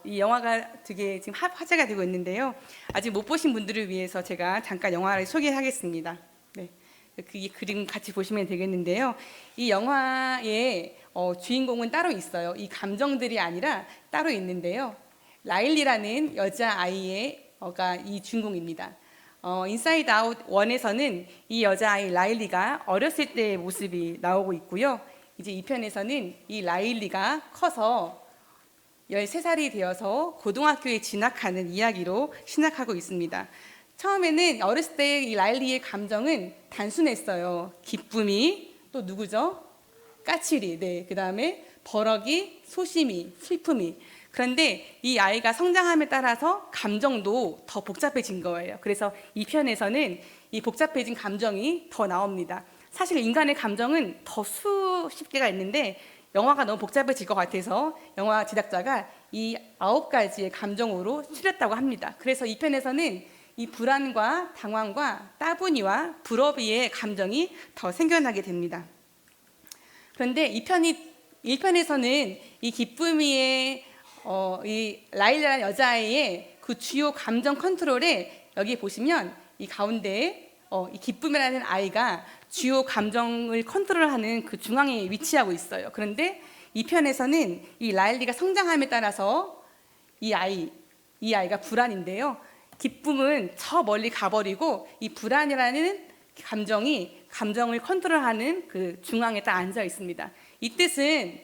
이 영화가 되게 지금 화제가 되고 있는데요. 아직 못 보신 분들을 위해서 제가 잠깐 영화를 소개하겠습니다. 네, 이 그림 같이 보시면 되겠는데요. 이 영화의 주인공은 따로 있어요. 이 감정들이 아니라 따로 있는데요. 라일리라는 여자 아이가 이 주인공입니다. 인사이드 아웃 1에서는 이 여자아이 라일리가 어렸을 때의 모습이 나오고 있고요. 이제 2편에서는 이 라일리가 커서 13살이 되어서 고등학교에 진학하는 이야기로 시작하고 있습니다. 처음에는 어렸을 때 이 라일리의 감정은 단순했어요. 기쁨이, 또 누구죠? 까칠이, 네, 그 다음에 버럭이, 소심이, 슬픔이. 그런데 이 아이가 성장함에 따라서 감정도 더 복잡해진 거예요. 그래서 이 편에서는 이 복잡해진 감정이 더 나옵니다. 사실 인간의 감정은 더 수십 개가 있는데 영화가 너무 복잡해질 것 같아서 영화 제작자가 이 9가지의 감정으로 추렸다고 합니다. 그래서 이 편에서는 이 불안과 당황과 따분이와 불업이의 감정이 더 생겨나게 됩니다. 그런데 1편에서는 이 기쁨이의 이 라일라라는 여자아이의 그 주요 감정 컨트롤에 여기 보시면 이 가운데 이 기쁨이라는 아이가 주요 감정을 컨트롤하는 그 중앙에 위치하고 있어요. 그런데 이 편에서는 이 라일리가 성장함에 따라서 이 아이가 불안인데요. 기쁨은 저 멀리 가버리고 이 불안이라는 감정을 컨트롤하는 그 중앙에 딱 앉아 있습니다. 이 뜻은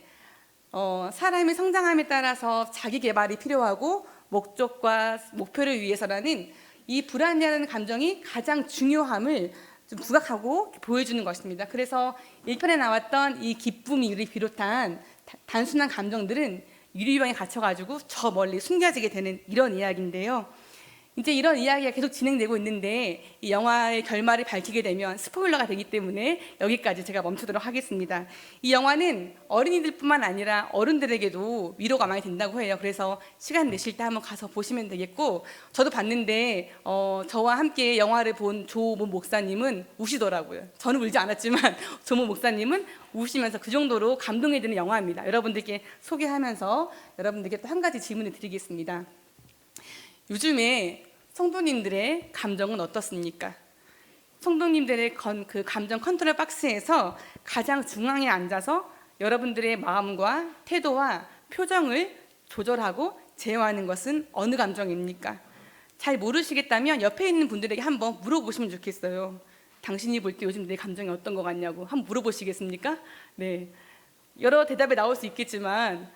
사람의 성장함에 따라서 자기 개발이 필요하고 목적과 목표를 위해서라는 이 불안이라는 감정이 가장 중요함을 좀 부각하고 보여주는 것입니다. 그래서 1편에 나왔던 이 기쁨이를 비롯한 단순한 감정들은 유리병에 갇혀가지고 저 멀리 숨겨지게 되는 이런 이야기인데요. 이제 이런 이야기가 계속 진행되고 있는데 이 영화의 결말을 밝히게 되면 스포일러가 되기 때문에 여기까지 제가 멈추도록 하겠습니다. 이 영화는 어린이들뿐만 아니라 어른들에게도 위로가 많이 된다고 해요. 그래서 시간 내실 때 한번 가서 보시면 되겠고, 저도 봤는데 저와 함께 영화를 본 조모 목사님은 우시더라고요. 저는 울지 않았지만 조모 목사님은 우시면서 그 정도로 감동이 드는 영화입니다. 여러분들께 소개하면서 여러분들께 또 한 가지 질문을 드리겠습니다. 요즘에 성도님들의 감정은 어떻습니까? 성도님들의 그 감정 컨트롤 박스에서 가장 중앙에 앉아서 여러분들의 마음과 태도와 표정을 조절하고 제어하는 것은 어느 감정입니까? 잘 모르시겠다면 옆에 있는 분들에게 한번 물어보시면 좋겠어요. 당신이 볼 때 요즘 내 감정이 어떤 것 같냐고 한번 물어보시겠습니까? 네, 여러 대답이 나올 수 있겠지만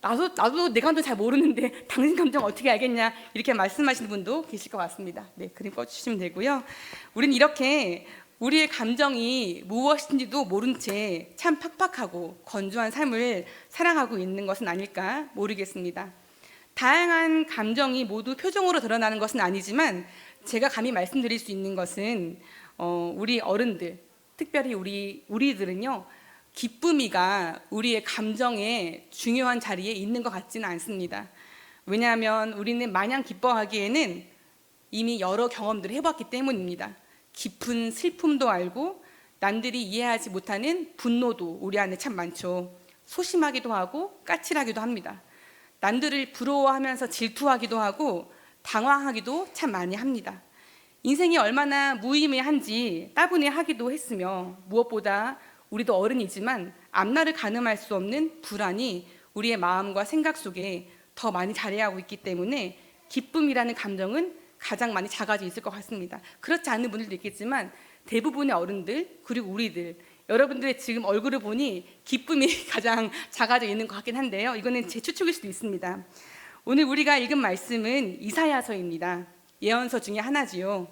나도 내 감정 잘 모르는데 당신 감정 어떻게 알겠냐, 이렇게 말씀하시는 분도 계실 것 같습니다. 네, 그림 꺼주시면 되고요. 우리는 이렇게 우리의 감정이 무엇인지도 모른 채 참 팍팍하고 건조한 삶을 살아가고 있는 것은 아닐까 모르겠습니다. 다양한 감정이 모두 표정으로 드러나는 것은 아니지만 제가 감히 말씀드릴 수 있는 것은 우리 어른들, 특별히 우리들은요, 기쁨이가 우리의 감정의 중요한 자리에 있는 것 같지는 않습니다. 왜냐하면 우리는 마냥 기뻐하기에는 이미 여러 경험들을 해봤기 때문입니다. 깊은 슬픔도 알고 남들이 이해하지 못하는 분노도 우리 안에 참 많죠. 소심하기도 하고 까칠하기도 합니다. 남들을 부러워하면서 질투하기도 하고 당황하기도 참 많이 합니다. 인생이 얼마나 무의미한지 따분해하기도 했으며, 무엇보다 우리도 어른이지만 앞날을 가늠할 수 없는 불안이 우리의 마음과 생각 속에 더 많이 자리하고 있기 때문에 기쁨이라는 감정은 가장 많이 작아져 있을 것 같습니다. 그렇지 않은 분들도 있겠지만 대부분의 어른들, 그리고 우리들, 여러분들의 지금 얼굴을 보니 기쁨이 가장 작아져 있는 것 같긴 한데요, 이거는 제 추측일 수도 있습니다. 오늘 우리가 읽은 말씀은 이사야서입니다. 예언서 중에 하나지요.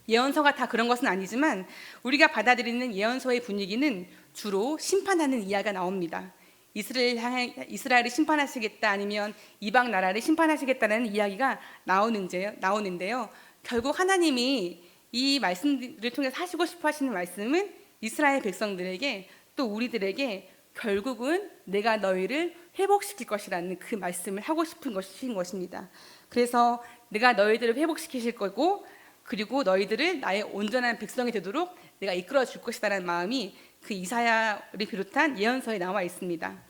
예언서가 다 그런 것은 아니지만 우리가 받아들이는 예언서의 분위기는 주로 심판하는 이야기가 나옵니다. 이스라엘을 심판하시겠다, 아니면 이방 나라를 심판하시겠다는 이야기가 나오는데요. 결국 하나님이 이 말씀들을 통해서 하시고 싶어 하시는 말씀은 이스라엘 백성들에게, 또 우리들에게 결국은 내가 너희를 회복시킬 것이라는 그 말씀을 하고 싶은 것입니다. 그래서 내가 너희들을 회복시키실 거고, 그리고 너희들을 나의 온전한 백성이 되도록 내가 이끌어 줄 것이다라는 마음이 그 이사야를 비롯한 예언서에 나와 있습니다.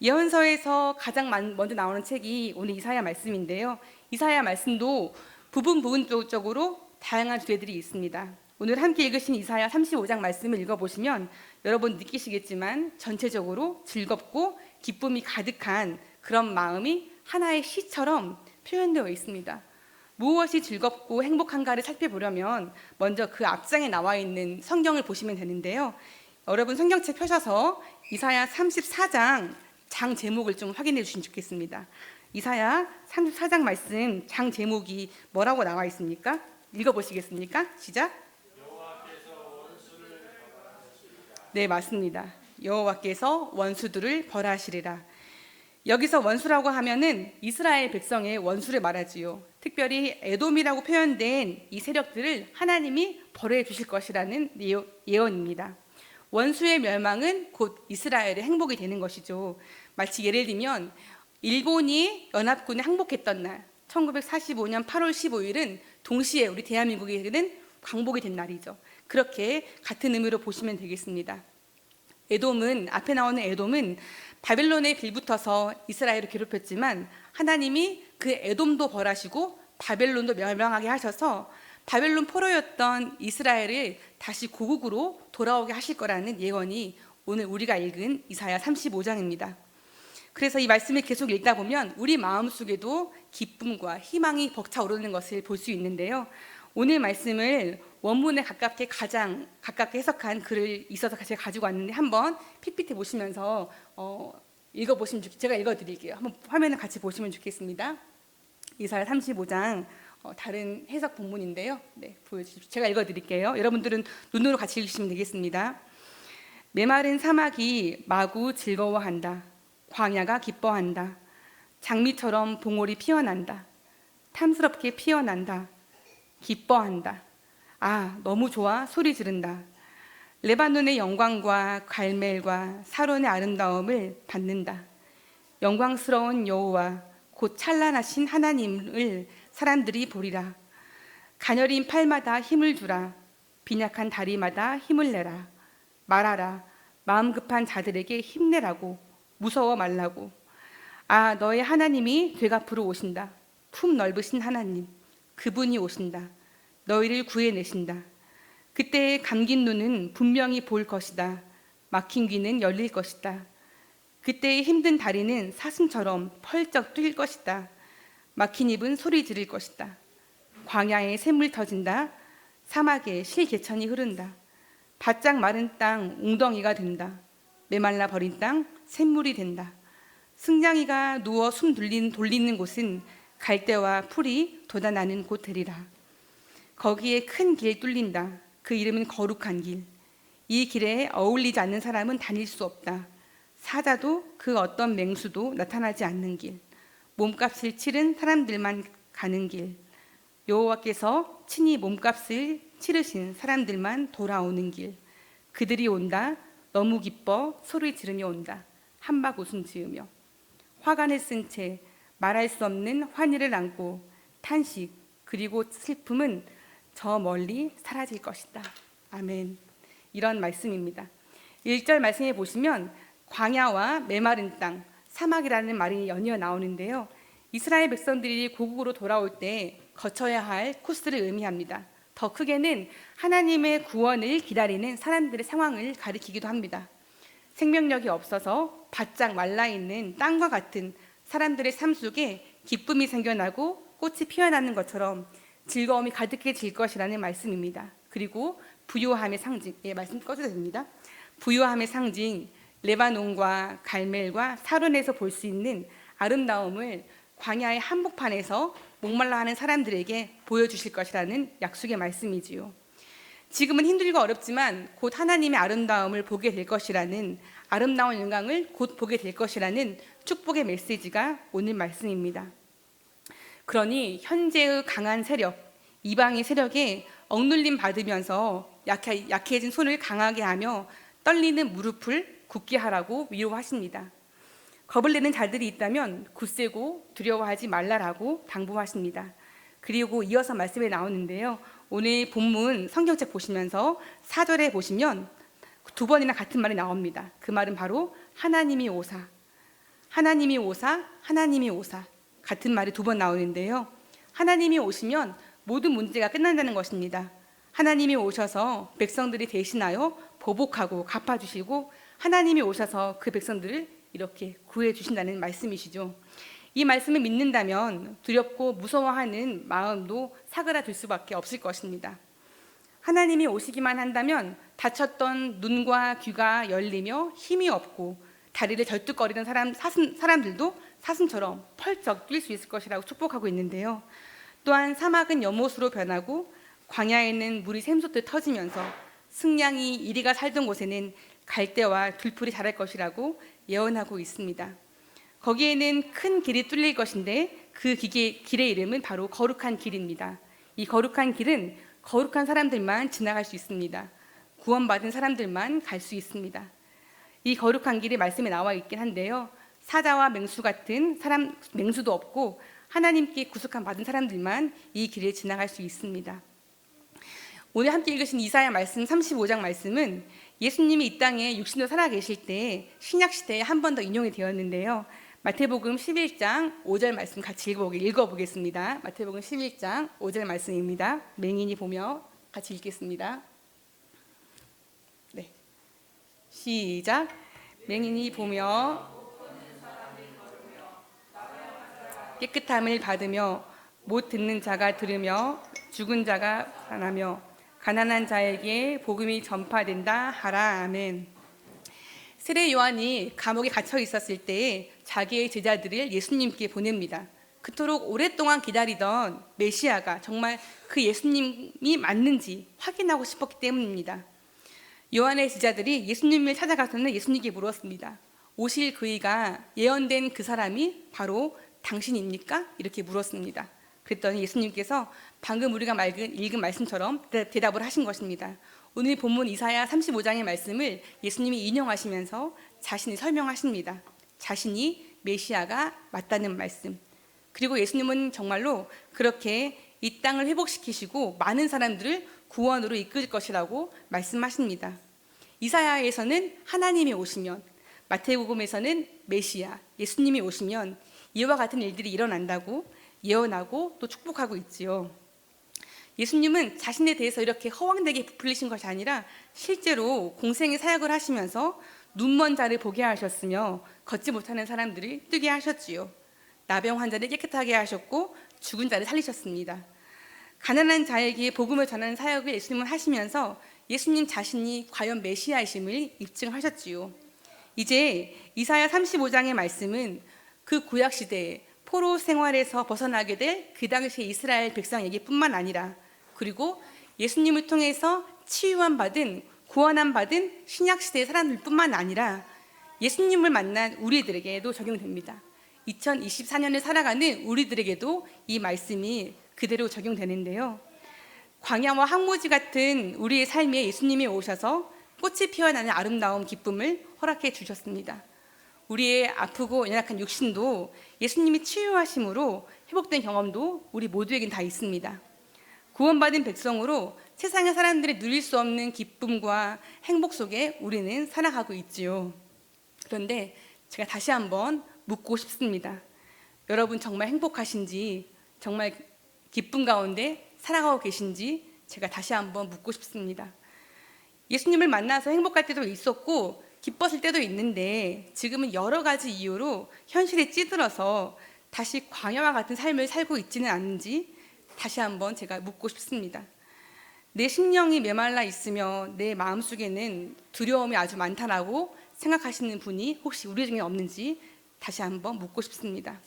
예언서에서 가장 먼저 나오는 책이 오늘 이사야 말씀인데요. 이사야 말씀도 부분적으로 다양한 주제들이 있습니다. 오늘 함께 읽으신 이사야 35장 말씀을 읽어보시면 여러분 느끼시겠지만 전체적으로 즐겁고 기쁨이 가득한 그런 마음이 하나의 시처럼 표현되어 있습니다. 무엇이 즐겁고 행복한가를 살펴보려면 먼저 그 앞장에 나와 있는 성경을 보시면 되는데요. 여러분 성경책 펴셔서 이사야 34장 장 제목을 좀 확인해 주시면 좋겠습니다. 이사야 34장 말씀 장 제목이 뭐라고 나와 있습니까? 읽어보시겠습니까? 시작. 네, 맞습니다. 여호와께서 원수들을 벌하시리라. 여기서 원수라고 하면은 이스라엘 백성의 원수를 말하지요. 특별히 에돔이라고 표현된 이 세력들을 하나님이 벌해 주실 것이라는 예언입니다. 원수의 멸망은 곧 이스라엘의 행복이 되는 것이죠. 마치 예를 들면 일본이 연합군에 항복했던 날 1945년 8월 15일은 동시에 우리 대한민국에게는 광복이 된 날이죠. 그렇게 같은 의미로 보시면 되겠습니다. 에돔은 앞에 나오는 에돔은 바벨론에 빌붙어서 이스라엘을 괴롭혔지만 하나님이 그 에돔도 벌하시고 바벨론도 멸망하게 하셔서 바벨론 포로였던 이스라엘을 다시 고국으로 돌아오게 하실 거라는 예언이 오늘 우리가 읽은 이사야 35장입니다. 그래서 이 말씀을 계속 읽다 보면 우리 마음속에도 기쁨과 희망이 벅차오르는 것을 볼 수 있는데요. 오늘 말씀을 원문에 가장 가깝게 해석한 글을 있어서 제가 가지고 왔는데 한번 PPT 보시면서 읽어보시면 제가 읽어드릴게요. 한번 화면을 같이 보시면 좋겠습니다. 이사야 35장 다른 해석 본문인데요. 네, 보여주십시오. 제가 읽어드릴게요. 여러분들은 눈으로 같이 읽으시면 되겠습니다. 메마른 사막이 마구 즐거워한다. 광야가 기뻐한다. 장미처럼 봉오리 피어난다. 탐스럽게 피어난다. 기뻐한다. 아, 너무 좋아 소리 지른다. 레바논의 영광과 갈멜과 사론의 아름다움을 받는다. 영광스러운 여호와 곧 찬란하신 하나님을 사람들이 보리라. 가녀린 팔마다 힘을 주라. 빈약한 다리마다 힘을 내라. 말하라. 마음 급한 자들에게 힘내라고. 무서워 말라고. 아, 너의 하나님이 되갚으러 오신다. 품 넓으신 하나님, 그분이 오신다. 너희를 구해내신다. 그때 감긴 눈은 분명히 볼 것이다. 막힌 귀는 열릴 것이다. 그때의 힘든 다리는 사슴처럼 펄쩍 뛸 것이다. 막힌 입은 소리 지를 것이다. 광야에 샘물 터진다. 사막에 실개천이 흐른다. 바짝 마른 땅 웅덩이가 된다. 메말라 버린 땅 샘물이 된다. 승냥이가 누워 숨 돌리는 곳은 갈대와 풀이 돋아나는 곳 되리라. 거기에 큰 길 뚫린다. 그 이름은 거룩한 길. 이 길에 어울리지 않는 사람은 다닐 수 없다. 사자도 그 어떤 맹수도 나타나지 않는 길. 몸값을 치른 사람들만 가는 길. 여호와께서 친히 몸값을 치르신 사람들만 돌아오는 길. 그들이 온다. 너무 기뻐 소리 지르며 온다. 한박 웃음 지으며 화관을 쓴 채 말할 수 없는 환희를 안고 탄식 그리고 슬픔은 저 멀리 사라질 것이다. 아멘. 이런 말씀입니다. 1절 말씀에 보시면 광야와 메마른 땅, 사막이라는 말이 연이어 나오는데요. 이스라엘 백성들이 고국으로 돌아올 때 거쳐야 할 코스를 의미합니다. 더 크게는 하나님의 구원을 기다리는 사람들의 상황을 가리키기도 합니다. 생명력이 없어서 바짝 말라있는 땅과 같은 사람들의 삶 속에 기쁨이 생겨나고 꽃이 피어나는 것처럼 즐거움이 가득해질 것이라는 말씀입니다. 그리고 부요함의 상징, 말씀 꺼져도 됩니다. 부요함의 상징, 레바논과 갈멜과 사론에서 볼 수 있는 아름다움을 광야의 한복판에서 목말라하는 사람들에게 보여주실 것이라는 약속의 말씀이지요. 지금은 힘들고 어렵지만 곧 하나님의 아름다움을 보게 될 것이라는, 아름다운 영광을 곧 보게 될 것이라는 축복의 메시지가 오늘 말씀입니다. 그러니 현재의 강한 세력, 이방의 세력에 억눌림 받으면서 약해진 손을 강하게 하며 떨리는 무릎을 굳게 하라고 위로하십니다. 겁을 내는 자들이 있다면 굳세고 두려워하지 말라라고 당부하십니다. 그리고 이어서 말씀에 나오는데요. 오늘 본문 성경책 보시면서 4절에 보시면 두 번이나 같은 말이 나옵니다. 그 말은 바로 하나님이 오사, 하나님이 오사, 하나님이 오사 같은 말이 두 번 나오는데요. 하나님이 오시면 모든 문제가 끝난다는 것입니다. 하나님이 오셔서 백성들이 대신하여 보복하고 갚아주시고 하나님이 오셔서 그 백성들을 이렇게 구해주신다는 말씀이시죠. 이 말씀을 믿는다면 두렵고 무서워하는 마음도 사그라들 수밖에 없을 것입니다. 하나님이 오시기만 한다면 다쳤던 눈과 귀가 열리며 힘이 없고 다리를 절뚝거리던 사람들도 사슴처럼 펄쩍 뛸 수 있을 것이라고 축복하고 있는데요. 또한 사막은 연못으로 변하고 광야에는 물이 샘솟듯 터지면서 승냥이 이리가 살던 곳에는 갈대와 들풀이 자랄 것이라고 예언하고 있습니다. 거기에는 큰 길이 뚫릴 것인데 그 길의 이름은 바로 거룩한 길입니다. 이 거룩한 길은 거룩한 사람들만 지나갈 수 있습니다. 구원받은 사람들만 갈 수 있습니다. 이 거룩한 길이 말씀에 나와 있긴 한데요. 사자와 맹수 같은 사람, 맹수도 없고 하나님께 구속함 받은 사람들만 이 길을 지나갈 수 있습니다. 오늘 함께 읽으신 이사야 말씀 35장 말씀은 예수님이 이 땅에 육신으로 살아계실 때 신약 시대에 한 번 더 인용이 되었는데요. 마태복음 11장 5절 말씀 같이 읽어보겠습니다. 마태복음 11장 5절 말씀입니다. 맹인이 보며 같이 읽겠습니다. 네, 시작. 맹인이 보며 깨끗함을 받으며 못 듣는 자가 들으며 죽은 자가 살아나며 가난한 자에게 복음이 전파된다 하라. 아멘. 세례 요한이 감옥에 갇혀 있었을 때 자기의 제자들을 예수님께 보냅니다. 그토록 오랫동안 기다리던 메시아가 정말 그 예수님이 맞는지 확인하고 싶었기 때문입니다. 요한의 제자들이 예수님을 찾아가서는 예수님께 물었습니다. 오실 그이가 예언된 그 사람이 바로 당신입니까? 이렇게 물었습니다. 그랬더니 예수님께서 방금 우리가 읽은 말씀처럼 대답을 하신 것입니다. 오늘 본문 이사야 35장의 말씀을 예수님이 인용하시면서 자신이 설명하십니다. 자신이 메시아가 맞다는 말씀. 그리고 예수님은 정말로 그렇게 이 땅을 회복시키시고 많은 사람들을 구원으로 이끌 것이라고 말씀하십니다. 이사야에서는 하나님이 오시면, 마태복음에서는 메시아, 예수님이 오시면 이와 같은 일들이 일어난다고 예언하고 또 축복하고 있지요. 예수님은 자신에 대해서 이렇게 허황되게 부풀리신 것이 아니라 실제로 공생의 사역을 하시면서 눈먼 자를 보게 하셨으며 걷지 못하는 사람들을 뜨게 하셨지요. 나병 환자를 깨끗하게 하셨고 죽은 자를 살리셨습니다. 가난한 자에게 복음을 전하는 사역을 예수님은 하시면서 예수님 자신이 과연 메시아이심을 입증하셨지요. 이제 이사야 35장의 말씀은 그 구약 시대에 포로 생활에서 벗어나게 될 그 당시 이스라엘 백성에게 뿐만 아니라 그리고 예수님을 통해서 치유함 받은 구원함 받은 신약 시대의 사람들 뿐만 아니라 예수님을 만난 우리들에게도 적용됩니다. 2024년을 살아가는 우리들에게도 이 말씀이 그대로 적용되는데요. 광야와 황무지 같은 우리의 삶에 예수님이 오셔서 꽃이 피어나는 아름다운 기쁨을 허락해 주셨습니다. 우리의 아프고 연약한 육신도 예수님이 치유하심으로 회복된 경험도 우리 모두에겐 다 있습니다. 구원받은 백성으로 세상의 사람들이 누릴 수 없는 기쁨과 행복 속에 우리는 살아가고 있지요. 그런데 제가 다시 한번 묻고 싶습니다. 여러분 정말 행복하신지, 정말 기쁨 가운데 살아가고 계신지 제가 다시 한번 묻고 싶습니다. 예수님을 만나서 행복할 때도 있었고 기뻤을 때도 있는데 지금은 여러 가지 이유로 현실에 찌들어서 다시 광야와 같은 삶을 살고 있지는 않은지 다시 한번 제가 묻고 싶습니다. 내 심령이 메말라 있으며 내 마음속에는 두려움이 아주 많다라고 생각하시는 분이 혹시 우리 중에 없는지 다시 한번 묻고 싶습니다.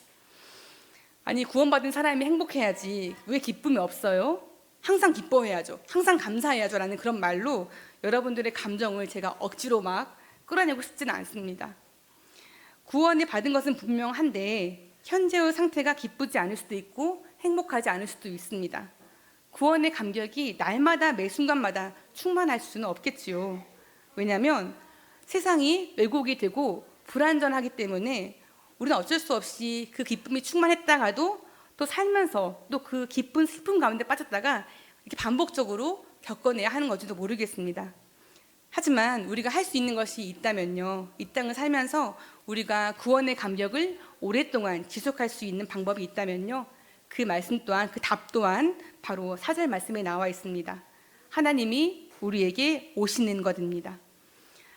아니, 구원받은 사람이 행복해야지 왜 기쁨이 없어요? 항상 기뻐해야죠, 항상 감사해야죠 라는 그런 말로 여러분들의 감정을 제가 억지로 막 끌어내고 싶지는 않습니다. 구원을 받은 것은 분명한데 현재의 상태가 기쁘지 않을 수도 있고 행복하지 않을 수도 있습니다. 구원의 감격이 날마다 매 순간마다 충만할 수는 없겠지요. 왜냐하면 세상이 왜곡이 되고 불완전하기 때문에 우리는 어쩔 수 없이 그 기쁨이 충만했다가도 또 살면서 또 그 기쁜 슬픔 가운데 빠졌다가 이렇게 반복적으로 겪어내야 하는 건지도 모르겠습니다. 하지만 우리가 할 수 있는 것이 있다면요, 이 땅을 살면서 우리가 구원의 감격을 오랫동안 지속할 수 있는 방법이 있다면요, 그 말씀 또한, 그 답 또한 바로 4절 말씀에 나와 있습니다. 하나님이 우리에게 오시는 것입니다.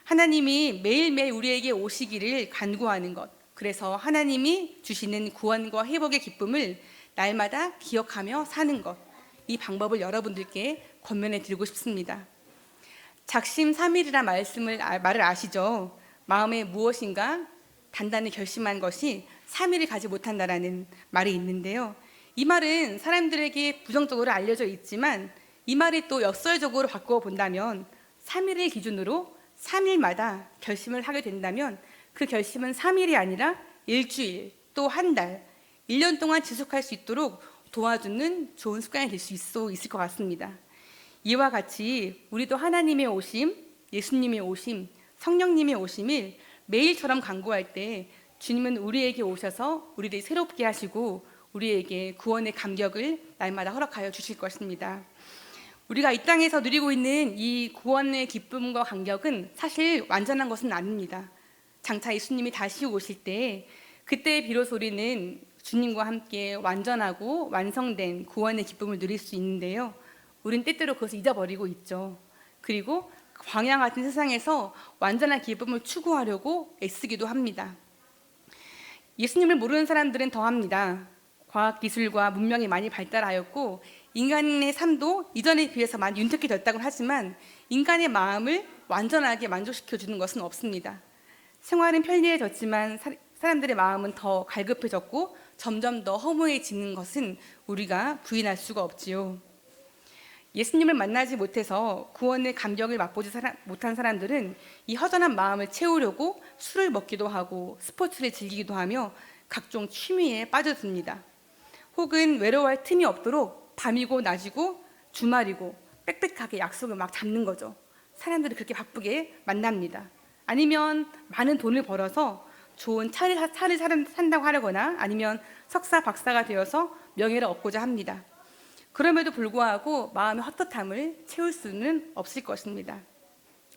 하나님이 매일매일 우리에게 오시기를 간구하는 것, 그래서 하나님이 주시는 구원과 회복의 기쁨을 날마다 기억하며 사는 것, 이 방법을 여러분들께 권면해 드리고 싶습니다. 작심삼일이라 말을 아시죠? 마음에 무엇인가 단단히 결심한 것이 3일을 가지 못한다라는 말이 있는데요, 이 말은 사람들에게 부정적으로 알려져 있지만 이 말이 또 역설적으로 바꾸어 본다면 3일을 기준으로 3일마다 결심을 하게 된다면 그 결심은 3일이 아니라 일주일, 또 한 달, 1년 동안 지속할 수 있도록 도와주는 좋은 습관이 될 수 있을 것 같습니다. 이와 같이 우리도 하나님의 오심, 예수님의 오심, 성령님의 오심을 매일처럼 간구할 때 주님은 우리에게 오셔서 우리를 새롭게 하시고 우리에게 구원의 감격을 날마다 허락하여 주실 것입니다. 우리가 이 땅에서 누리고 있는 이 구원의 기쁨과 감격은 사실 완전한 것은 아닙니다. 장차 예수님이 다시 오실 때 그때 비로소 우리는 주님과 함께 완전하고 완성된 구원의 기쁨을 누릴 수 있는데요, 우린 때때로 그것을 잊어버리고 있죠. 그리고 광야 같은 세상에서 완전한 기쁨을 추구하려고 애쓰기도 합니다. 예수님을 모르는 사람들은 더합니다. 과학기술과 문명이 많이 발달하였고 인간의 삶도 이전에 비해서 많이 윤택이 됐다고 하지만 인간의 마음을 완전하게 만족시켜주는 것은 없습니다. 생활은 편리해졌지만 사람들의 마음은 더 갈급해졌고 점점 더 허무해지는 것은 우리가 부인할 수가 없지요. 예수님을 만나지 못해서 구원의 감격을 맛보지 못한 사람들은 이 허전한 마음을 채우려고 술을 먹기도 하고 스포츠를 즐기기도 하며 각종 취미에 빠져듭니다. 혹은 외로워할 틈이 없도록 밤이고 낮이고 주말이고 빽빽하게 약속을 막 잡는 거죠. 사람들이 그렇게 바쁘게 만납니다. 아니면 많은 돈을 벌어서 좋은 차를 산다고 하려거나 아니면 석사 박사가 되어서 명예를 얻고자 합니다. 그럼에도 불구하고 마음의 헛헛함을 채울 수는 없을 것입니다.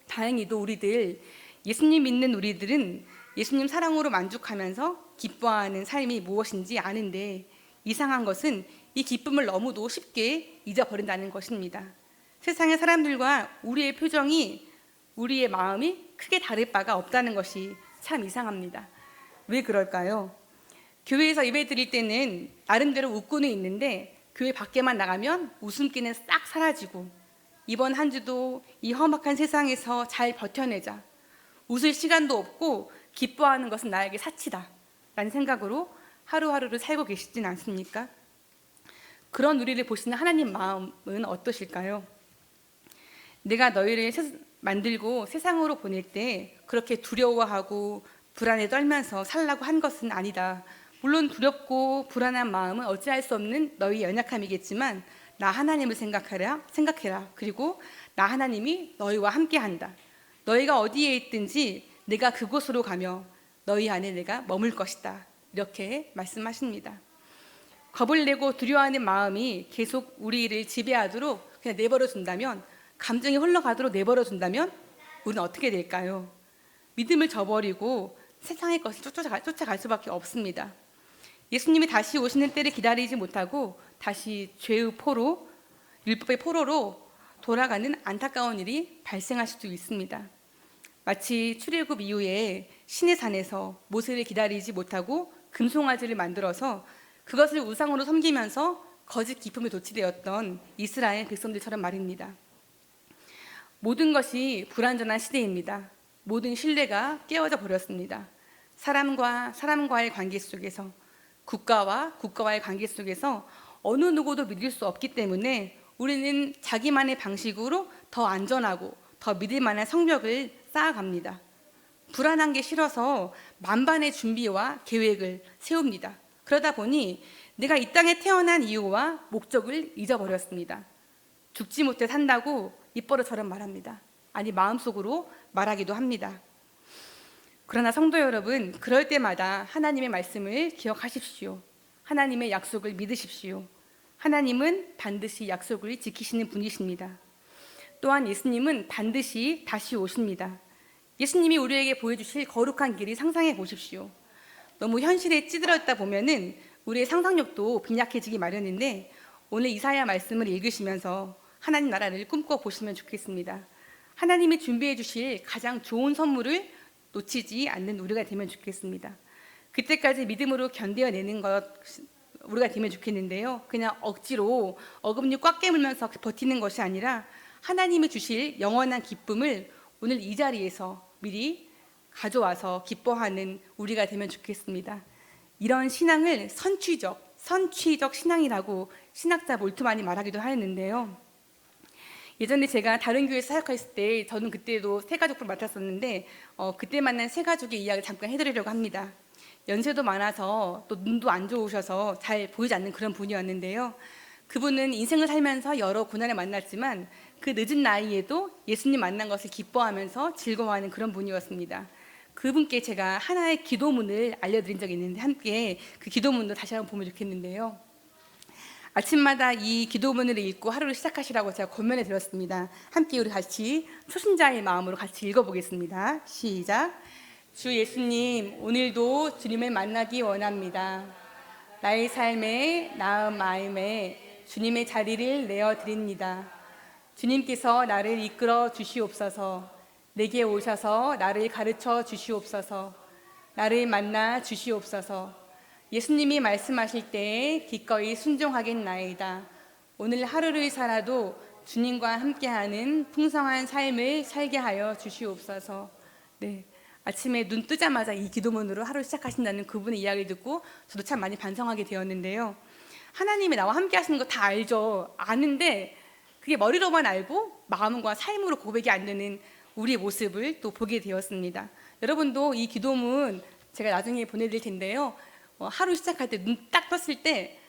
다행히도 우리들, 예수님 믿는 우리들은 예수님 사랑으로 만족하면서 기뻐하는 삶이 무엇인지 아는데 이상한 것은 이 기쁨을 너무도 쉽게 잊어버린다는 것입니다. 세상의 사람들과 우리의 표정이, 우리의 마음이 크게 다를 바가 없다는 것이 참 이상합니다. 왜 그럴까요? 교회에서 예배 드릴 때는 나름대로 웃고는 있는데 교회 밖에만 나가면 웃음기는 싹 사라지고 이번 한 주도 이 험악한 세상에서 잘 버텨내자, 웃을 시간도 없고 기뻐하는 것은 나에게 사치다 라는 생각으로 하루하루를 살고 계시진 않습니까? 그런 우리를 보시는 하나님 마음은 어떠실까요? 내가 너희를 만들고 세상으로 보낼 때 그렇게 두려워하고 불안에 떨면서 살라고 한 것은 아니다. 물론 두렵고 불안한 마음은 어찌할 수 없는 너희의 연약함이겠지만 나 하나님을 생각해라. 그리고 나 하나님이 너희와 함께한다. 너희가 어디에 있든지 내가 그곳으로 가며 너희 안에 내가 머물 것이다. 이렇게 말씀하십니다. 겁을 내고 두려워하는 마음이 계속 우리를 지배하도록 그냥 내버려 둔다면, 감정이 흘러가도록 내버려 둔다면 우리는 어떻게 될까요? 믿음을 저버리고 세상의 것을 쫓아갈 수밖에 없습니다. 예수님이 다시 오시는 때를 기다리지 못하고 다시 죄의 포로, 율법의 포로로 돌아가는 안타까운 일이 발생할 수도 있습니다. 마치 출애굽 이후에 시내산에서 모세를 기다리지 못하고 금송아지를 만들어서 그것을 우상으로 섬기면서 거짓 기쁨에 도취되었던 이스라엘 백성들처럼 말입니다. 모든 것이 불완전한 시대입니다. 모든 신뢰가 깨어져 버렸습니다. 사람과 사람과의 관계 속에서, 국가와 국가와의 관계 속에서 어느 누구도 믿을 수 없기 때문에 우리는 자기만의 방식으로 더 안전하고 더 믿을 만한 성벽을 쌓아갑니다. 불안한 게 싫어서 만반의 준비와 계획을 세웁니다. 그러다 보니 내가 이 땅에 태어난 이유와 목적을 잊어버렸습니다. 죽지 못해 산다고 입버릇처럼 말합니다. 아니, 마음속으로 말하기도 합니다. 그러나 성도 여러분, 그럴 때마다 하나님의 말씀을 기억하십시오. 하나님의 약속을 믿으십시오. 하나님은 반드시 약속을 지키시는 분이십니다. 또한 예수님은 반드시 다시 오십니다. 예수님이 우리에게 보여주실 거룩한 길을 상상해 보십시오. 너무 현실에 찌들었다 보면은 우리의 상상력도 빈약해지기 마련인데, 오늘 이사야 말씀을 읽으시면서 하나님 나라를 꿈꿔 보시면 좋겠습니다. 하나님이 준비해 주실 가장 좋은 선물을 놓치지 않는 우리가 되면 좋겠습니다. 그때까지 믿음으로 견뎌내는 것 우리가 되면 좋겠는데요. 그냥 억지로 어금니 꽉 깨물면서 버티는 것이 아니라 하나님이 주실 영원한 기쁨을 오늘 이 자리에서 미리 가져와서 기뻐하는 우리가 되면 좋겠습니다. 이런 신앙을 선취적 신앙이라고 신학자 몰트만이 말하기도 하였는데요. 예전에 제가 다른 교회 사역했을 때 저는 그때도 새가족부를 맡았었는데 그때 만난 새가족의 이야기를 잠깐 해드리려고 합니다. 연세도 많아서 또 눈도 안 좋으셔서 잘 보이지 않는 그런 분이었는데요. 그분은 인생을 살면서 여러 고난을 만났지만 그 늦은 나이에도 예수님 만난 것을 기뻐하면서 즐거워하는 그런 분이었습니다. 그분께 제가 하나의 기도문을 알려드린 적이 있는데 함께 그 기도문도 다시 한번 보면 좋겠는데요. 아침마다 이 기도문을 읽고 하루를 시작하시라고 제가 권면해 드렸습니다. 함께 우리 같이 초신자의 마음으로 같이 읽어보겠습니다. 시작. 주 예수님, 오늘도 주님을 만나기 원합니다. 나의 삶에 나은 마음에 주님의 자리를 내어드립니다. 주님께서 나를 이끌어 주시옵소서. 내게 오셔서 나를 가르쳐 주시옵소서. 나를 만나 주시옵소서. 예수님이 말씀하실 때에 기꺼이 순종하겠나이다. 오늘 하루를 살아도 주님과 함께하는 풍성한 삶을 살게 하여 주시옵소서. 네, 아침에 눈 뜨자마자 이 기도문으로 하루를 시작하신다는 그분의 이야기를 듣고 저도 참 많이 반성하게 되었는데요. 하나님이 나와 함께 하시는 거 다 알죠. 아는데 그게 머리로만 알고 마음과 삶으로 고백이 안 되는 우리의 모습을 또 보게 되었습니다. 여러분도 이 기도문 제가 나중에 보내드릴 텐데요. 하루 시작할 때 눈 딱 떴을 때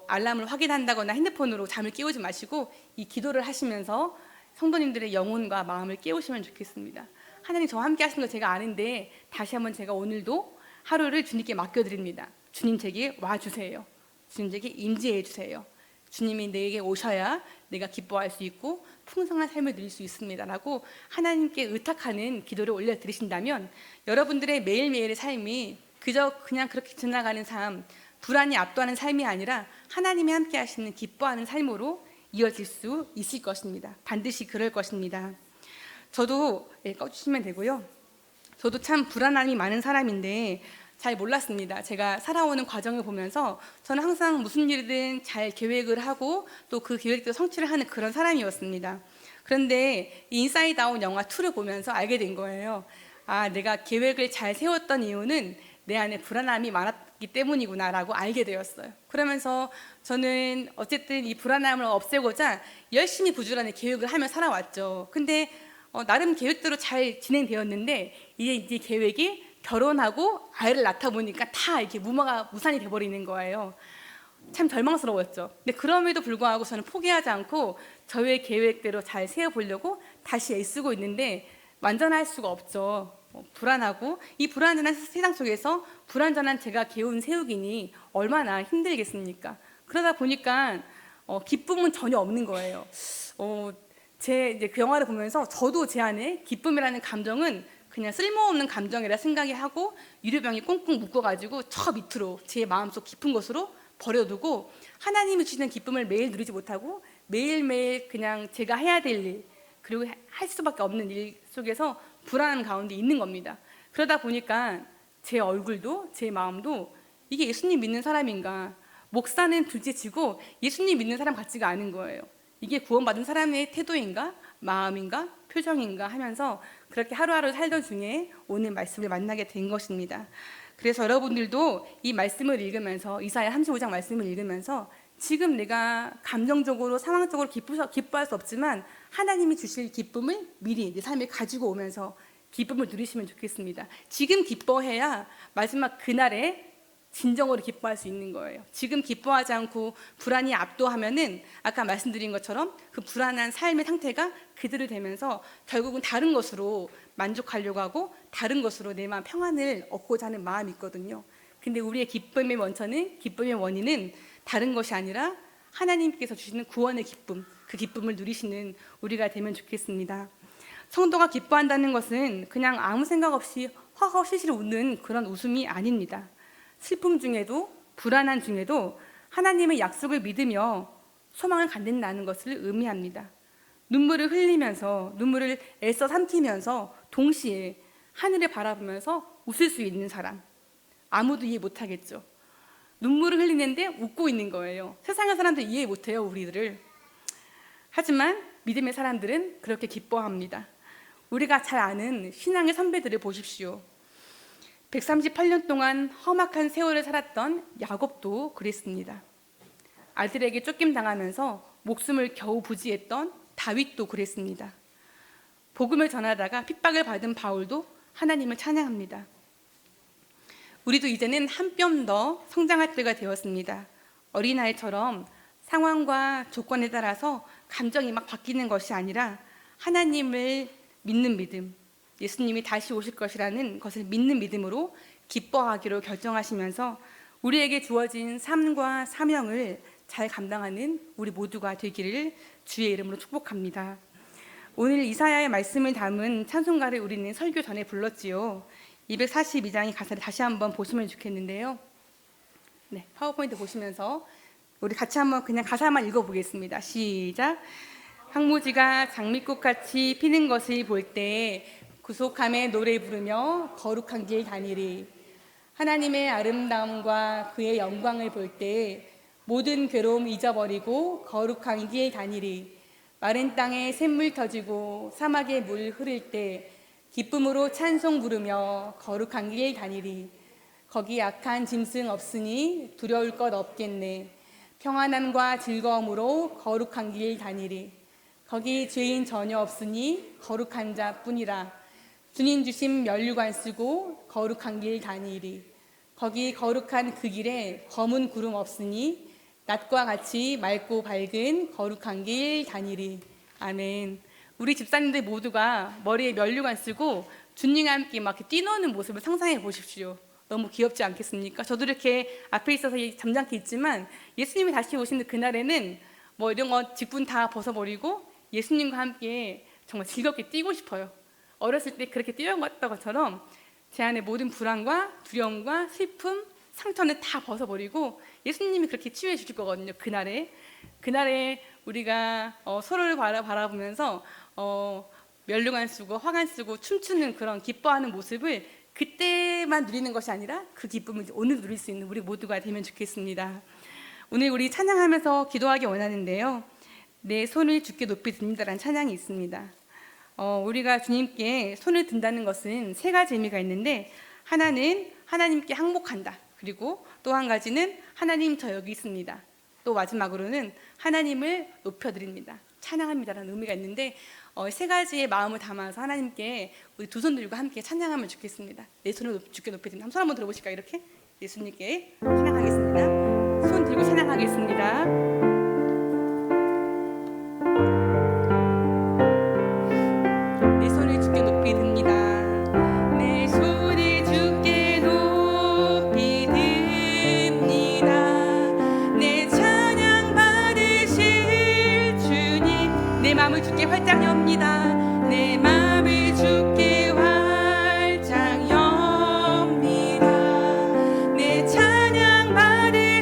알람을 확인한다거나 핸드폰으로 잠을 깨우지 마시고 이 기도를 하시면서 성도님들의 영혼과 마음을 깨우시면 좋겠습니다. 하나님 저와 함께 하시는 거 제가 아는데 다시 한번 제가 오늘도 하루를 주님께 맡겨드립니다. 주님 제게 와주세요. 주님 제게 임재해 주세요. 주님이 내게 오셔야 내가 기뻐할 수 있고 풍성한 삶을 누릴 수 있습니다 라고 하나님께 의탁하는 기도를 올려드리신다면 여러분들의 매일매일의 삶이 그저 그냥 그렇게 지나가는 삶, 불안이 압도하는 삶이 아니라 하나님이 함께 하시는 기뻐하는 삶으로 이어질 수 있을 것입니다. 반드시 그럴 것입니다. 저도 꺼주시면 되고요. 저도 참 불안함이 많은 사람인데 잘 몰랐습니다. 제가 살아오는 과정을 보면서 저는 항상 무슨 일이든 잘 계획을 하고 또 그 계획대로 성취를 하는 그런 사람이었습니다. 그런데 이 인사이드 아웃 영화 2를 보면서 알게 된 거예요. 아, 내가 계획을 잘 세웠던 이유는 내 안에 불안함이 많았기 때문이구나라고 알게 되었어요. 그러면서 저는 어쨌든 이 불안함을 없애고자 열심히 부지런히 계획을 하며 살아왔죠. 근데 나름 계획대로 잘 진행되었는데 이제 계획이 결혼하고 아이를 낳다 보니까 다 이렇게 무산이 돼버리는 거예요. 참 절망스러웠죠. 근데 그럼에도 불구하고 저는 포기하지 않고 저의 계획대로 잘 세워보려고 다시 애쓰고 있는데 완전할 수가 없죠. 불안하고 이 불안전한 세상 속에서 불안전한 제가 계획 세우기니 얼마나 힘들겠습니까? 그러다 보니까 기쁨은 전혀 없는 거예요. 이제 그 영화를 보면서 저도 제 안에 기쁨이라는 감정은 그냥 쓸모없는 감정이라 생각이 하고 유리병에 꽁꽁 묶어가지고 저 밑으로 제 마음속 깊은 곳으로 버려두고 하나님이 주시는 기쁨을 매일 누리지 못하고 매일매일 그냥 제가 해야 될 일 그리고 할 수밖에 없는 일 속에서 불안한 가운데 있는 겁니다. 그러다 보니까 제 얼굴도 제 마음도 이게 예수님 믿는 사람인가, 목사는 둘째치고 예수님 믿는 사람 같지가 않은 거예요. 이게 구원받은 사람의 태도인가, 마음인가, 표정인가 하면서 그렇게 하루하루 살던 중에 오늘 말씀을 만나게 된 것입니다. 그래서 여러분들도 이 말씀을 읽으면서 이사야 35장 말씀을 읽으면서 지금 내가 감정적으로 상황적으로 기뻐할 수 없지만 하나님이 주실 기쁨을 미리 내 삶에 가지고 오면서 기쁨을 누리시면 좋겠습니다. 지금 기뻐해야 마지막 그날에 진정으로 기뻐할 수 있는 거예요. 지금 기뻐하지 않고 불안이 압도하면은 아까 말씀드린 것처럼 그 불안한 삶의 상태가 그대로 되면서 결국은 다른 것으로 만족하려고 하고 다른 것으로 내 마음 평안을 얻고자 하는 마음이 있거든요. 근데 우리의 기쁨의 원인은 다른 것이 아니라 하나님께서 주시는 구원의 기쁨, 그 기쁨을 누리시는 우리가 되면 좋겠습니다. 성도가 기뻐한다는 것은 그냥 아무 생각 없이 허허실실 웃는 그런 웃음이 아닙니다. 슬픔 중에도 불안한 중에도 하나님의 약속을 믿으며 소망을 갖는다는 것을 의미합니다. 눈물을 흘리면서 눈물을 애써 삼키면서 동시에 하늘을 바라보면서 웃을 수 있는 사람, 아무도 이해 못하겠죠. 눈물을 흘리는데 웃고 있는 거예요. 세상의 사람들 이해 못해요, 우리들을. 하지만 믿음의 사람들은 그렇게 기뻐합니다. 우리가 잘 아는 신앙의 선배들을 보십시오. 138년 동안 험악한 세월을 살았던 야곱도 그랬습니다. 아들에게 쫓김당하면서 목숨을 겨우 부지했던 다윗도 그랬습니다. 복음을 전하다가 핍박을 받은 바울도 하나님을 찬양합니다. 우리도 이제는 한 뼘 더 성장할 때가 되었습니다. 어린아이처럼 상황과 조건에 따라서 감정이 막 바뀌는 것이 아니라 하나님을 믿는 믿음, 예수님이 다시 오실 것이라는 것을 믿는 믿음으로 기뻐하기로 결정하시면서 우리에게 주어진 삶과 사명을 잘 감당하는 우리 모두가 되기를 주의 이름으로 축복합니다. 오늘 이사야의 말씀을 담은 찬송가를 우리는 설교 전에 불렀지요. 242장의 가사를 다시 한번 보시면 좋겠는데요. 네, 파워포인트 보시면서 우리 같이 한번 그냥 가사만 읽어보겠습니다. 시작. 황무지가 장미꽃같이 피는 것을 볼 때 구속함에 노래 부르며 거룩한 길 다니리. 하나님의 아름다움과 그의 영광을 볼 때 모든 괴로움 잊어버리고 거룩한 길 다니리. 마른 땅에 샘물 터지고 사막에 물 흐를 때 기쁨으로 찬송 부르며 거룩한 길 다니리. 거기 악한 짐승 없으니 두려울 것 없겠네. 평안함과 즐거움으로 거룩한 길 다니리. 거기 죄인 전혀 없으니 거룩한 자뿐이라. 주님 주신 면류관 쓰고 거룩한 길 다니리. 거기 거룩한 그 길에 검은 구름 없으니 낮과 같이 맑고 밝은 거룩한 길 다니리. 아멘. 우리 집사님들 모두가 머리에 면류관 쓰고 주님과 함께 막 이렇게 뛰노는 모습을 상상해 보십시오. 너무 귀엽지 않겠습니까? 저도 이렇게 앞에 있어서 잠잠히 있지만 예수님이 다시 오시는 그날에는 뭐 이런 거 직분 다 벗어버리고 예수님과 함께 정말 즐겁게 뛰고 싶어요. 어렸을 때 그렇게 뛰어갔던 것처럼 제 안에 모든 불안과 두려움과 슬픔, 상처는 다 벗어버리고 예수님이 그렇게 치유해 주실 거거든요. 그날에 우리가 서로를 바라보면서 면류관 쓰고 화관 쓰고 춤추는 그런 기뻐하는 모습을 그때만 누리는 것이 아니라 그 기쁨을 오늘 누릴 수 있는 우리 모두가 되면 좋겠습니다. 오늘 우리 찬양하면서 기도하기 원하는데요. 내 손을 주께 높이 듭니다라는 찬양이 있습니다. 우리가 주님께 손을 든다는 것은 세 가지 의미가 있는데, 하나는 하나님께 항복한다. 그리고 또 한 가지는 하나님 저 여기 있습니다. 또 마지막으로는 하나님을 높여드립니다. 찬양합니다라는 의미가 있는데, 세 가지의 마음을 담아서 하나님께 우리 두 손 들고 함께 찬양하면 좋겠습니다. 내 손을 주께 높이 듭니다. 손 한번 들어보실까요? 이렇게 예수님께 찬양하겠습니다. 손 들고 찬양하겠습니다. 내 손을 주께 높이 듭니다. 내 손을 주께 높이 듭니다. 내 찬양 받으실 주님, 내 마음을 주께 활짝 엽니다. 내 마음을 주께 활짝 엽니다. 내 찬양 받으실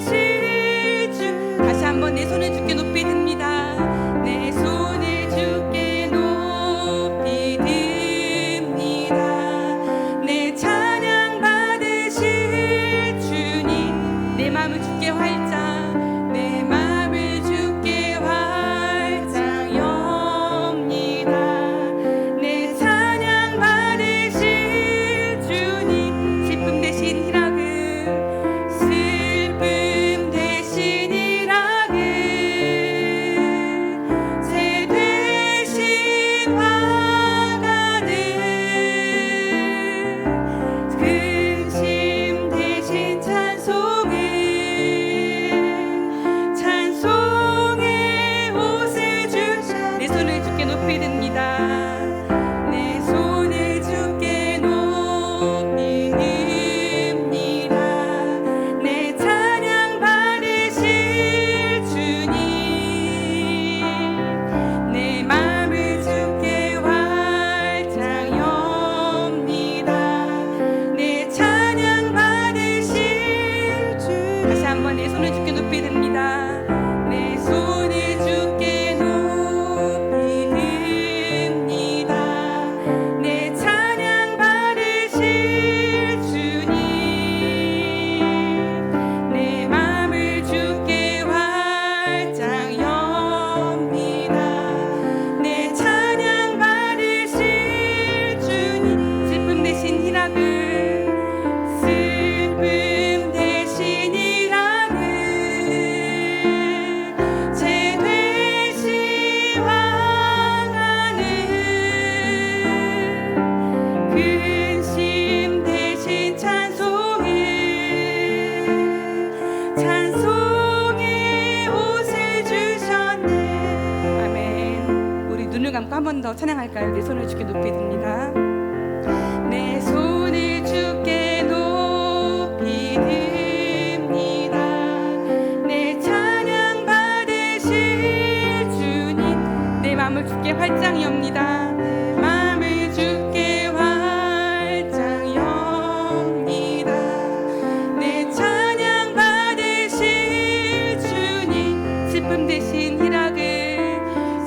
한 번 더 찬양할까요? 내 손을 주께 높이 듭니다. 내 손을 주께 높이 듭니다. 내 찬양 받으실 주님, 내 마음을 주께 활짝 엽니다. 마음을 주께 활짝 엽니다. 내 찬양 받으실 주님, 슬픔 대신 희락을,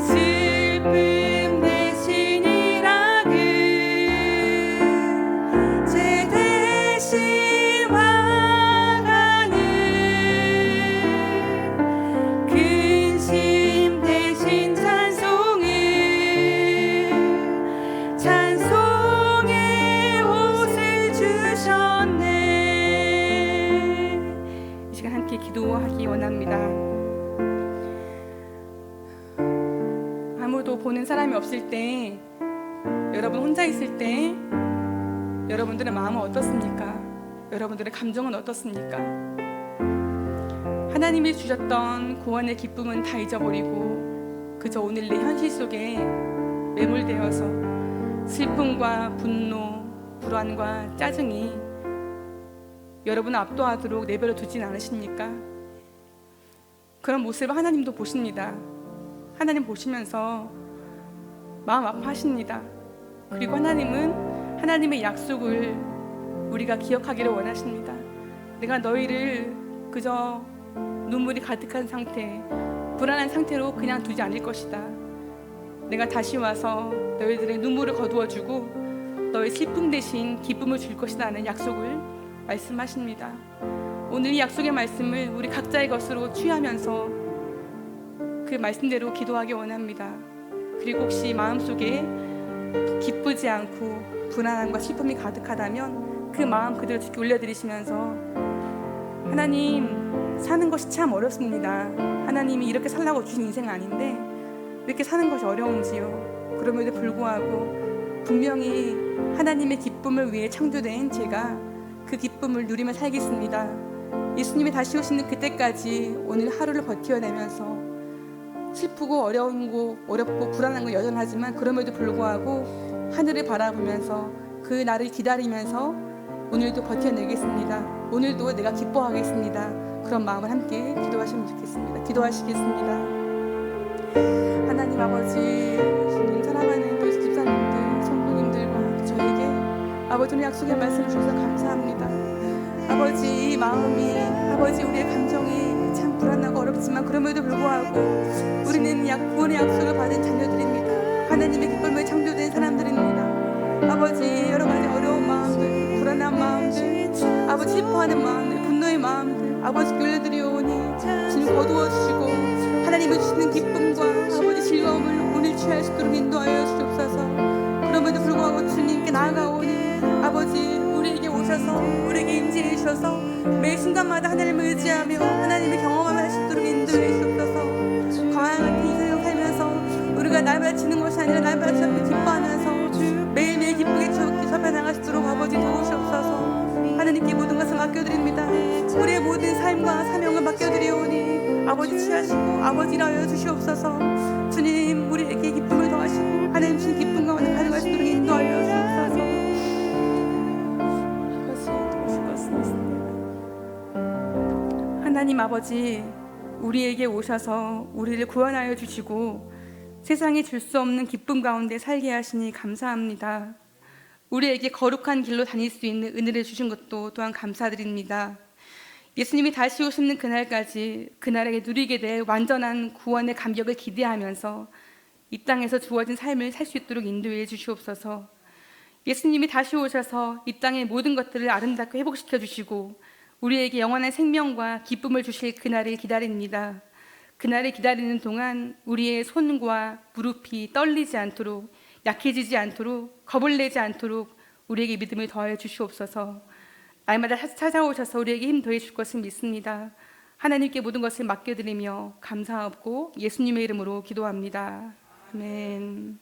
슬픔 대신 희락을 제 대신 화가는 근심 대신 찬송을, 찬송의 옷을 주셨네. 이 시간 함께 기도하기 원합니다. 아무도 보는 사람이 없을 때, 여러분 혼자 있을 때 여러분들의 마음은 어떻습니까? 여러분들의 감정은 어떻습니까? 하나님이 주셨던 구원의 기쁨은 다 잊어버리고 그저 오늘 내 현실 속에 매몰되어서 슬픔과 분노, 불안과 짜증이 여러분을 압도하도록 내버려 두진 않으십니까? 그런 모습을 하나님도 보십니다. 하나님 보시면서 마음 아파하십니다. 그리고 하나님은 하나님의 약속을 우리가 기억하기를 원하십니다. 내가 너희를 그저 눈물이 가득한 상태, 불안한 상태로 그냥 두지 않을 것이다. 내가 다시 와서 너희들의 눈물을 거두어주고 너희 슬픔 대신 기쁨을 줄 것이라는 약속을 말씀하십니다. 오늘 이 약속의 말씀을 우리 각자의 것으로 취하면서 그 말씀대로 기도하기 원합니다. 그리고 혹시 마음속에 기쁘지 않고 불안함과 슬픔이 가득하다면 그 마음 그대로 주께 올려드리시면서, 하나님, 사는 것이 참 어렵습니다. 하나님이 이렇게 살라고 주신 인생 아닌데 왜 이렇게 사는 것이 어려운지요. 그럼에도 불구하고 분명히 하나님의 기쁨을 위해 창조된 제가 그 기쁨을 누리며 살겠습니다. 예수님이 다시 오시는 그때까지 오늘 하루를 버텨내면서 슬프고 어렵고 불안한 건 여전하지만 그럼에도 불구하고 하늘을 바라보면서 그 날을 기다리면서 오늘도 버텨내겠습니다. 오늘도 내가 기뻐하겠습니다. 그런 마음을 함께 기도하시면 좋겠습니다. 기도하시겠습니다. 하나님 아버지, 주님 사랑하는 교수 집사님들, 성도님들과 저에게 아버지 오늘 약속의 말씀을 주셔서 감사합니다. 아버지, 이 마음이, 아버지, 우리의 감정이 참 불안하고 어렵지만 그럼에도 불구하고 우리는 구원의 약속을 받은 자녀들입니다. 하나님의 기쁨을 창조된 사람들입니다. 아버지, 여러 가지 어려운 마음들, 불안한 마음들, 아버지 슬퍼하는 마음들, 분노의 마음들 아버지께 올려드리오니 주님 거두어주시고 하나님이 주시는 기쁨과 아버지 즐거움을 오늘 취할 수 있도록 인도하여 주옵소서. 그럼에도 불구하고 주님께 나아가오니 아버지, 우리에게 오셔서 우리에게 임재해 주셔서 매 순간마다 하나님을 의지하며 하나님의 경험을 할 수 있도록 인도해 주옵소서. 광활한 인생을 살면서 우리가 날 바치는 것이 아니라 날 바치 앞에 기뻐하면서 매일매일 기쁘게 접해 나갈 수 있도록 아버지 도우시옵소서. 하나님께 모든 것을 맡겨드립니다. 우리의 모든 삶과 사명을 맡겨드리오니 아버지 취하시고 아버지 일하여 주시옵소서. 주님, 우리에게 기쁨을 더하시고 하나님 주신 기쁨 가운데 가져갈 수 있도록 인도하여 주옵소서. 하나님 아버지, 우리에게 오셔서 우리를 구원하여 주시고 세상에 줄 수 없는 기쁨 가운데 살게 하시니 감사합니다. 우리에게 거룩한 길로 다닐 수 있는 은혜를 주신 것도 또한 감사드립니다. 예수님이 다시 오시는 그날까지 그날에 누리게 될 완전한 구원의 감격을 기대하면서 이 땅에서 주어진 삶을 살 수 있도록 인도해 주시옵소서. 예수님이 다시 오셔서 이 땅의 모든 것들을 아름답게 회복시켜 주시고 우리에게 영원한 생명과 기쁨을 주실 그날을 기다립니다. 그날을 기다리는 동안 우리의 손과 무릎이 떨리지 않도록, 약해지지 않도록, 겁을 내지 않도록 우리에게 믿음을 더하여 주시옵소서. 날마다 찾아오셔서 우리에게 힘 더해 줄 것을 믿습니다. 하나님께 모든 것을 맡겨드리며 감사하고 예수님의 이름으로 기도합니다. 아멘.